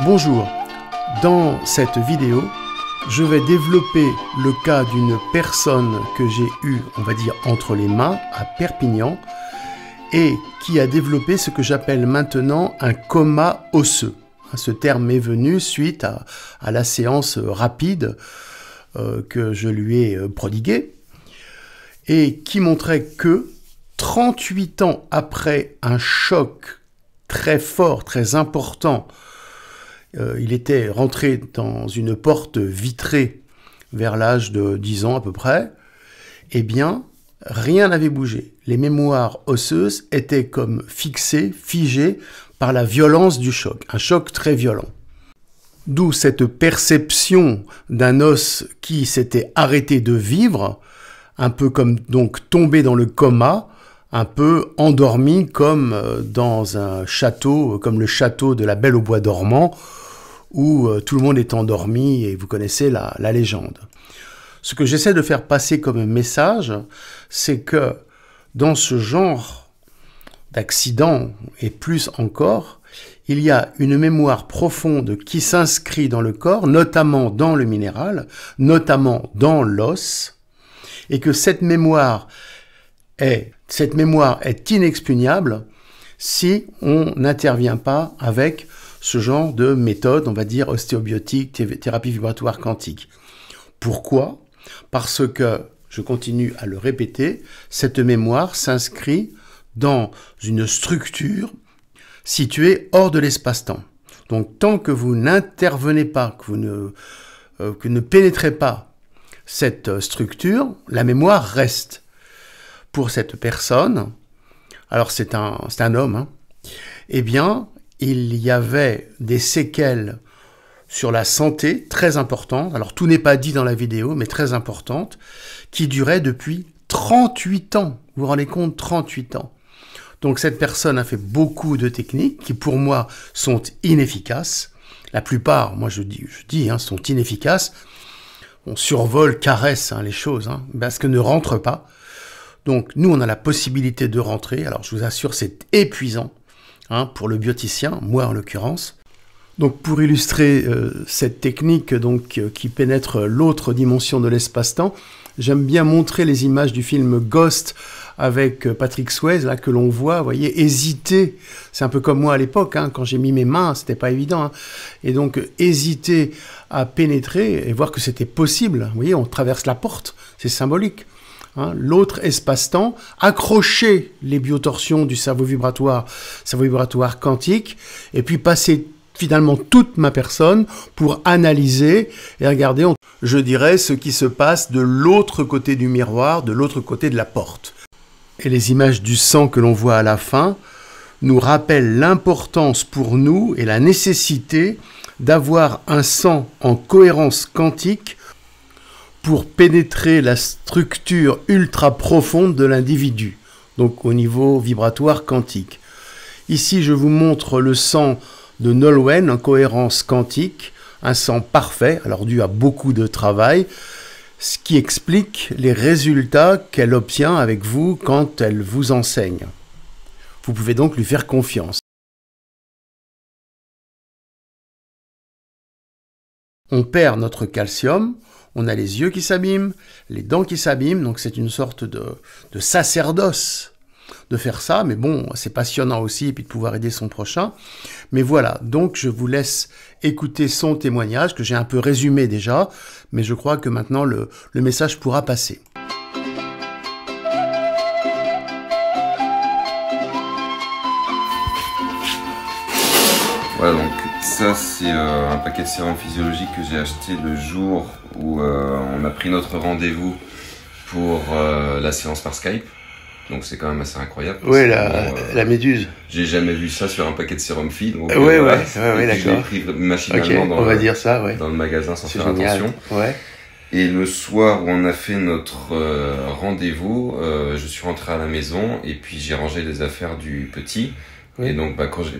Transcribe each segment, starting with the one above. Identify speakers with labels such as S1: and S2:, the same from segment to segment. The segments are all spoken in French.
S1: Bonjour, dans cette vidéo, je vais développer le cas d'une personne que j'ai eue, on va dire, entre les mains à Perpignan et qui a développé ce que j'appelle maintenant un coma osseux. Ce terme m'est venu suite à la séance rapide que je lui ai prodiguée et qui montrait que 38 ans après un choc très fort, très important, il était rentré dans une porte vitrée vers l'âge de 10 ans à peu près, eh bien, rien n'avait bougé. Les mémoires osseuses étaient comme fixées, figées par la violence du choc, un choc très violent. D'où cette perception d'un os qui s'était arrêté de vivre, un peu comme donc tombé dans le coma, un peu endormi comme dans un château, comme le château de la Belle au bois dormant, où tout le monde est endormi et vous connaissez la légende. Ce que j'essaie de faire passer comme message, c'est que dans ce genre d'accident, et plus encore, il y a une mémoire profonde qui s'inscrit dans le corps, notamment dans le minéral, notamment dans l'os, et que cette mémoire est inexpugnable si on n'intervient pas avec ce genre de méthode, on va dire ostéobiotique, thérapie vibratoire quantique. Pourquoi ? Parce que, je continue à le répéter, cette mémoire s'inscrit dans une structure située hors de l'espace-temps. Donc tant que vous n'intervenez pas, que vous ne pénétrez pas cette structure, la mémoire reste. Pour cette personne, alors c'est un homme, hein, eh bien, il y avait des séquelles sur la santé très importantes, alors tout n'est pas dit dans la vidéo, mais très importantes, qui duraient depuis 38 ans. Vous vous rendez compte, 38 ans. Donc cette personne a fait beaucoup de techniques qui pour moi sont inefficaces. La plupart, moi je dis hein, sont inefficaces. On survole, caresse les choses, hein, parce que ne rentre pas. Donc nous on a la possibilité de rentrer, alors je vous assure c'est épuisant hein, pour le bioticien, moi en l'occurrence. Donc pour illustrer cette technique donc, qui pénètre l'autre dimension de l'espace-temps, j'aime bien montrer les images du film Ghost avec Patrick Swayze, là, que l'on voit, vous voyez, hésiter. C'est un peu comme moi à l'époque, hein, quand j'ai mis mes mains, c'était pas évident. Hein, et donc hésiter à pénétrer et voir que c'était possible. Vous voyez, on traverse la porte, c'est symbolique. Hein, l'autre espace-temps, accrocher les biotorsions du cerveau vibratoire quantique, et puis passer finalement toute ma personne pour analyser et regarder, je dirais, ce qui se passe de l'autre côté du miroir, de l'autre côté de la porte. Et les images du sang que l'on voit à la fin nous rappellent l'importance pour nous et la nécessité d'avoir un sang en cohérence quantique pour pénétrer la structure ultra profonde de l'individu, donc au niveau vibratoire quantique. Ici, je vous montre le sang de Nolwenn en cohérence quantique, un sang parfait, alors dû à beaucoup de travail, ce qui explique les résultats qu'elle obtient avec vous quand elle vous enseigne. Vous pouvez donc lui faire confiance. On perd notre calcium, on a les yeux qui s'abîment, les dents qui s'abîment, donc c'est une sorte de sacerdoce de faire ça, mais bon, c'est passionnant aussi, et puis de pouvoir aider son prochain. Mais voilà, donc je vous laisse écouter son témoignage, que j'ai un peu résumé déjà, mais je crois que maintenant le message pourra passer.
S2: Voilà, donc ça c'est un paquet de sérum physiologique que j'ai acheté le jour où on a pris notre rendez-vous pour la séance par Skype. Donc c'est quand même assez incroyable.
S1: Oui, la méduse.
S2: J'ai jamais vu ça sur un paquet de sérum phi.
S1: Oui, d'accord.
S2: Je l'ai pris machinalement
S1: dans
S2: le magasin sans faire attention.
S1: Ouais.
S2: Et le soir où on a fait notre rendez-vous, je suis rentré à la maison et puis j'ai rangé les affaires du petit. Oui. Et donc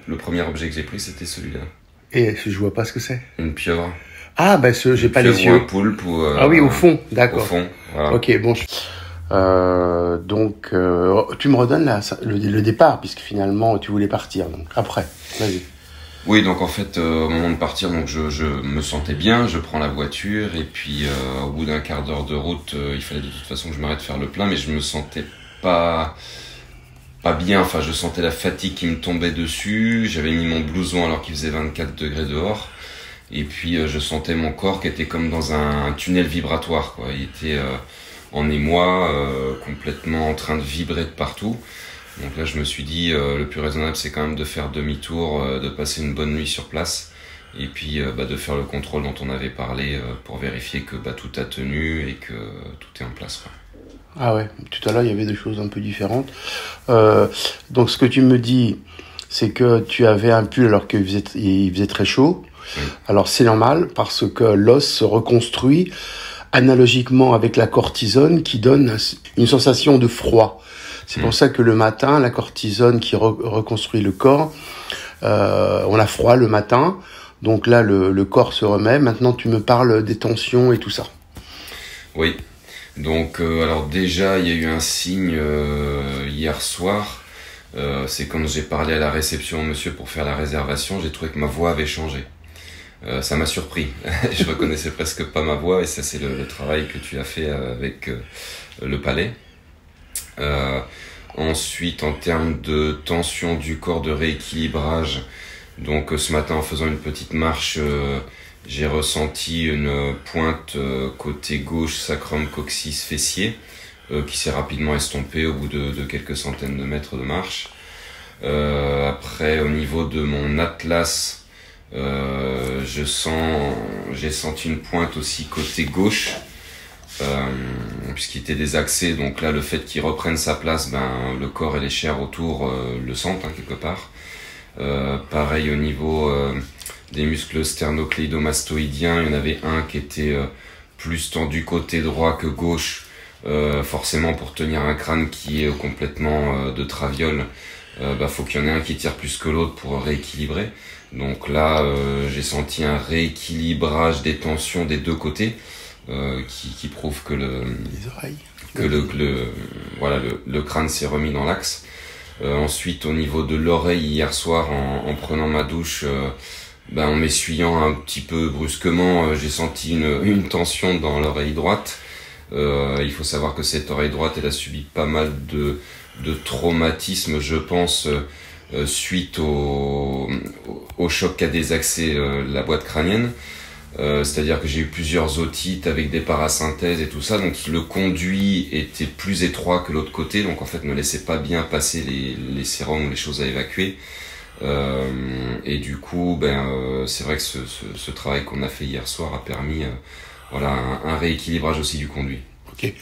S2: le premier objet que j'ai pris, c'était celui-là.
S1: Et je vois pas ce que c'est.
S2: Une pieuvre.
S1: Ah, ben j'ai pas les yeux.
S2: Ou un poulpe.
S1: Ah oui, au fond, d'accord.
S2: Au fond, voilà.
S1: Ok, bon. Donc, tu me redonnes le départ, puisque finalement, tu voulais partir. Donc, après, vas-y.
S2: Oui, donc en fait, au moment de partir, donc je me sentais bien, je prends la voiture et puis au bout d'un quart d'heure de route, il fallait de toute façon que je m'arrête faire le plein, mais je me sentais pas bien. Enfin, je sentais la fatigue qui me tombait dessus. J'avais mis mon blouson alors qu'il faisait 24 degrés dehors, et puis je sentais mon corps qui était comme dans un tunnel vibratoire, quoi. Il était en émoi, complètement en train de vibrer de partout. Donc là, je me suis dit, le plus raisonnable, c'est quand même de faire demi-tour, de passer une bonne nuit sur place, et puis de faire le contrôle dont on avait parlé pour vérifier que tout a tenu et que tout est en place, quoi.
S1: Ah ouais, tout à l'heure, il y avait des choses un peu différentes. Donc, ce que tu me dis, c'est que tu avais un pull alors qu'il faisait très chaud. Oui. Alors, c'est normal parce que l'os se reconstruit analogiquement avec la cortisone qui donne une sensation de froid. C'est pour ça que le matin, la cortisone qui reconstruit le corps, on a froid le matin. Donc là, le corps se remet. Maintenant, tu me parles des tensions et tout ça.
S2: Oui. Donc, alors déjà, il y a eu un signe hier soir. C'est quand j'ai parlé à la réception au monsieur pour faire la réservation, j'ai trouvé que ma voix avait changé. Ça m'a surpris. Je reconnaissais presque pas ma voix, et ça, c'est le travail que tu as fait avec le palais. Ensuite, en termes de tension du corps, de rééquilibrage, donc ce matin en faisant une petite marche, j'ai ressenti une pointe côté gauche, sacrum, coccyx, fessier, qui s'est rapidement estompée au bout de quelques centaines de mètres de marche. Après, au niveau de mon atlas, j'ai senti une pointe aussi côté gauche, puisqu'il était désaxé. Donc là, le fait qu'il reprenne sa place, le corps et les chairs autour le sentent quelque part. Pareil au niveau des muscles sternocléidomastoïdiens, il y en avait un qui était plus tendu côté droit que gauche, forcément pour tenir un crâne qui est complètement de traviole, faut qu'il y en ait un qui tire plus que l'autre pour rééquilibrer. Donc là, j'ai senti un rééquilibrage des tensions des deux côtés, qui prouve que le crâne s'est remis dans l'axe. Ensuite, au niveau de l'oreille, hier soir, en prenant ma douche, en m'essuyant un petit peu brusquement, j'ai senti une tension dans l'oreille droite. Il faut savoir que cette oreille droite, elle a subi pas mal de traumatismes, je pense, suite au choc qu'a désaxé la boîte crânienne. C'est-à-dire que j'ai eu plusieurs otites avec des parasynthèses et tout ça, donc le conduit était plus étroit que l'autre côté, donc en fait ne laissait pas bien passer les sérums ou les choses à évacuer. Et du coup, c'est vrai que ce travail qu'on a fait hier soir a permis un rééquilibrage aussi du conduit.
S1: Ok.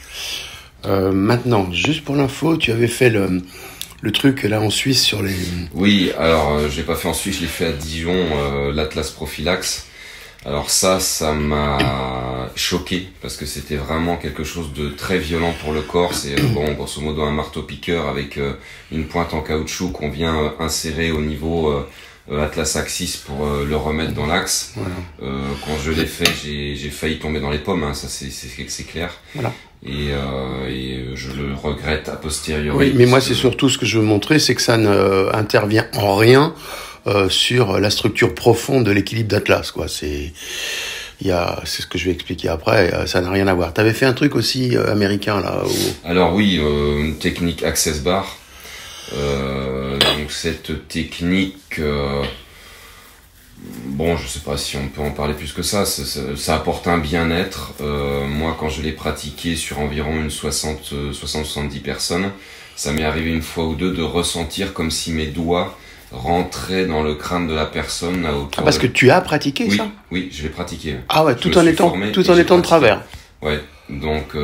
S1: Maintenant, juste pour l'info, tu avais fait le truc là en Suisse sur les...
S2: Oui, alors je l'ai pas fait en Suisse, je l'ai fait à Dijon, l'Atlas Prophylax. Alors ça m'a choqué parce que c'était vraiment quelque chose de très violent pour le corps. C'est grosso modo un marteau-piqueur avec une pointe en caoutchouc qu'on vient insérer au niveau Atlas Axis pour le remettre dans l'axe. Voilà. Quand je l'ai fait, j'ai failli tomber dans les pommes, hein, ça c'est clair. Voilà. Et je le regrette a posteriori.
S1: Oui, mais moi c'est surtout ce que je veux montrer, c'est que ça ne intervient en rien sur la structure profonde de l'équilibre d'Atlas, quoi. C'est ce que je vais expliquer après, ça n'a rien à voir. T'avais fait un truc aussi américain là
S2: Alors oui, une technique Access Bar. Donc cette technique, je sais pas si on peut en parler plus que ça. Ça apporte un bien-être. Moi, quand je l'ai pratiqué sur environ une 60-70 personnes, ça m'est arrivé une fois ou deux de ressentir comme si mes doigts rentraient dans le crâne de la personne à hauteur.
S1: Ah, parce que tu as pratiqué ça ?
S2: Oui, je l'ai pratiqué.
S1: Ah ouais, tout en étant de travers.
S2: Ouais, donc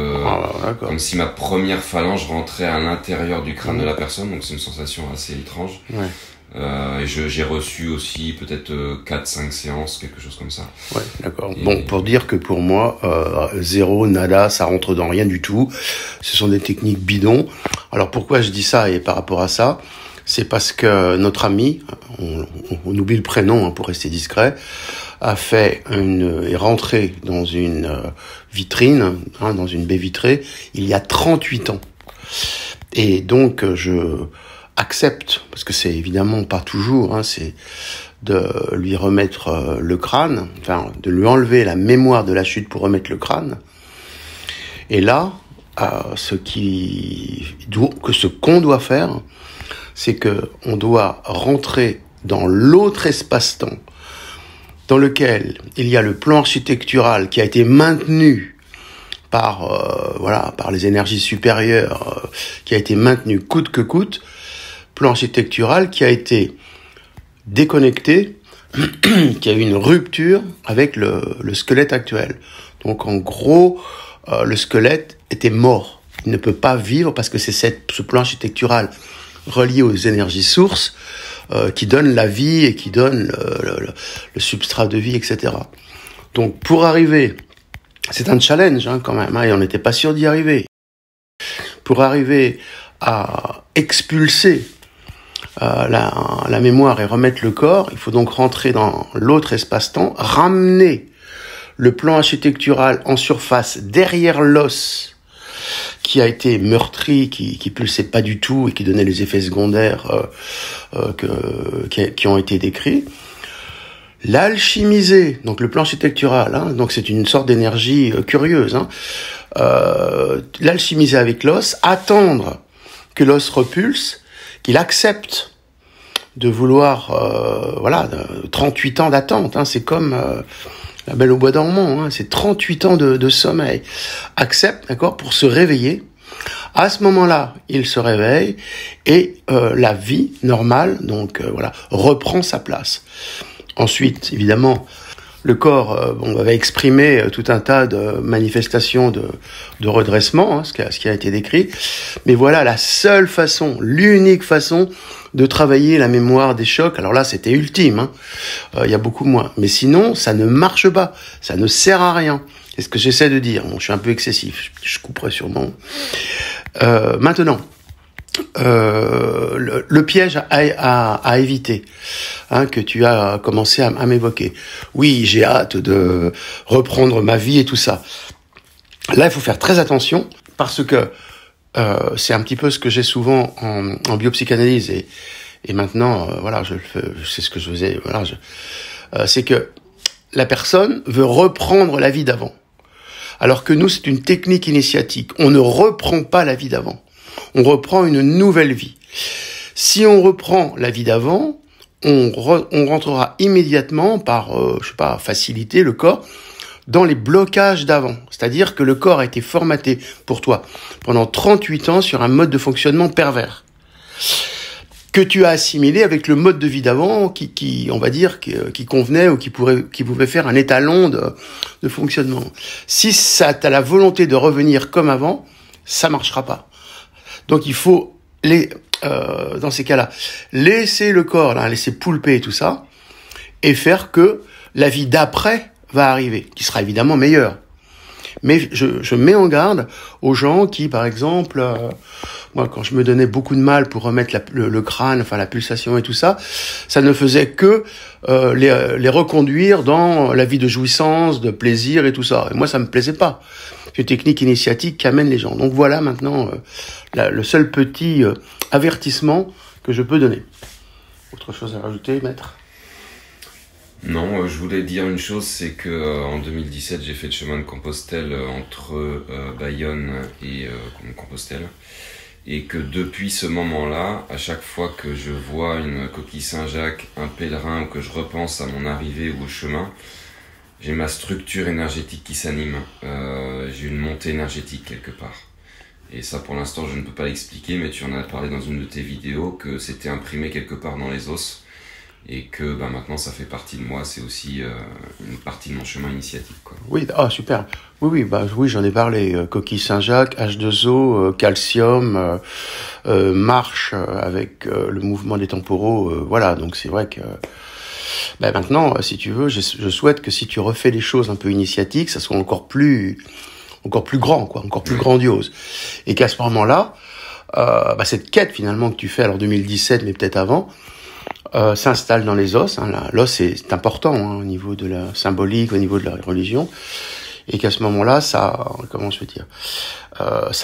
S2: comme si ma première phalange rentrait à l'intérieur du crâne de la personne, donc c'est une sensation assez étrange. Ouais. Et j'ai reçu aussi peut-être 4-5 séances, quelque chose comme ça.
S1: Ouais, d'accord. Bon, pour dire que pour moi, zéro, nada, ça rentre dans rien du tout. Ce sont des techniques bidons. Alors pourquoi je dis ça et par rapport à ça ? C'est parce que notre ami, on oublie le prénom pour rester discret, est rentré dans une vitrine, dans une baie vitrée, il y a 38 ans. Et donc, accepte, parce que c'est évidemment pas toujours, c'est de lui remettre le crâne, enfin de lui enlever la mémoire de la chute pour remettre le crâne. Et là, ce qu'on doit faire, c'est que on doit rentrer dans l'autre espace-temps dans lequel il y a le plan architectural qui a été maintenu par les énergies supérieures, qui a été maintenu coûte que coûte, plan architectural qui a été déconnecté, qui a eu une rupture avec le squelette actuel. Donc en gros, le squelette était mort. Il ne peut pas vivre parce que c'est ce plan architectural relié aux énergies sources qui donne la vie et qui donne le substrat de vie, etc. Donc pour arriver, c'est un challenge quand même, et on n'était pas sûr d'y arriver. Pour arriver à expulser la mémoire et remettre le corps, il faut donc rentrer dans l'autre espace-temps, ramener le plan architectural en surface derrière l'os qui a été meurtri, qui pulsait pas du tout et qui donnait les effets secondaires qui ont été décrits. L'alchimiser, donc le plan architectural, donc c'est une sorte d'énergie curieuse. L'alchimiser avec l'os, attendre que l'os repulse, qu'il accepte de vouloir, 38 ans d'attente. C'est comme La Belle au bois dormant, c'est 38 ans de sommeil. Accepte, d'accord, pour se réveiller. À ce moment-là, il se réveille et la vie normale, donc reprend sa place. Ensuite, évidemment, le corps va exprimer tout un tas de manifestations de redressement, ce qui a été décrit. Mais voilà la seule façon, l'unique façon de travailler la mémoire des chocs. Alors là, c'était ultime, il y a beaucoup moins. Mais sinon, ça ne marche pas, ça ne sert à rien. C'est ce que j'essaie de dire. Bon, je suis un peu excessif, je couperai sûrement. Maintenant, le piège à éviter, que tu as commencé à m'évoquer. Oui, j'ai hâte de reprendre ma vie et tout ça. Là, il faut faire très attention parce que c'est un petit peu ce que j'ai souvent en biopsychanalyse et maintenant, je le fais, c'est ce que je faisais. C'est que la personne veut reprendre la vie d'avant, alors que nous, c'est une technique initiatique. On ne reprend pas la vie d'avant. On reprend une nouvelle vie. Si on reprend la vie d'avant, on rentrera immédiatement par, faciliter le corps dans les blocages d'avant. C'est-à-dire que le corps a été formaté pour toi pendant 38 ans sur un mode de fonctionnement pervers que tu as assimilé avec le mode de vie d'avant qui convenait ou qui pouvait faire un étalon de fonctionnement. Si ça t'as la volonté de revenir comme avant, ça marchera pas. Donc il faut dans ces cas-là, laisser le corps, laisser poulper tout ça, et faire que la vie d'après va arriver, qui sera évidemment meilleure. Mais je mets en garde aux gens qui, par exemple, moi quand je me donnais beaucoup de mal pour remettre le crâne, la pulsation et tout ça, ça ne faisait que les reconduire dans la vie de jouissance, de plaisir et tout ça. Et moi ça me plaisait pas. C'est une technique initiatique qui amène les gens. Donc voilà maintenant le seul petit avertissement que je peux donner. Autre chose à rajouter, maître ?
S2: Non, je voulais dire une chose, c'est que en 2017, j'ai fait le chemin de Compostelle entre Bayonne et Compostelle, et que depuis ce moment-là, à chaque fois que je vois une coquille Saint-Jacques, un pèlerin, ou que je repense à mon arrivée ou au chemin, j'ai ma structure énergétique qui s'anime. J'ai une montée énergétique quelque part. Et ça, pour l'instant, je ne peux pas l'expliquer, mais tu en as parlé dans une de tes vidéos, que c'était imprimé quelque part dans les os. Et que maintenant ça fait partie de moi, c'est aussi une partie de mon chemin initiatique, quoi.
S1: Oui, super. Oui, j'en ai parlé. Coquille Saint-Jacques, H2O, calcium, marche avec le mouvement des temporaux. Donc c'est vrai que maintenant, si tu veux, je souhaite que si tu refais les choses un peu initiatiques, ça soit encore plus grand, quoi, encore plus grandiose. Et qu'à ce moment-là, cette quête finalement que tu fais, alors 2017, mais peut-être avant, s'installe dans les os. L'os c'est important au niveau de la symbolique, au niveau de la religion, et qu'à ce moment-là, ça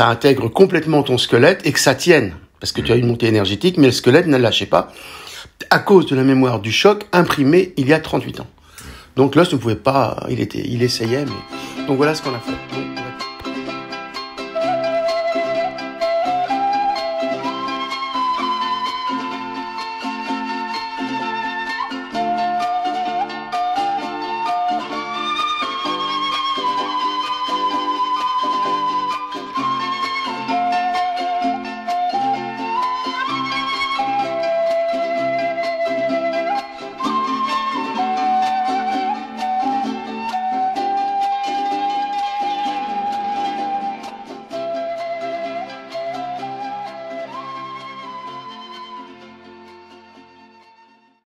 S1: intègre complètement ton squelette et que ça tienne. parce que tu as une montée énergétique, mais le squelette ne lâchait pas, à cause de la mémoire du choc imprimé il y a 38 ans. Donc l'os ne pouvait pas, il essayait, mais... Donc voilà ce qu'on a fait. Donc,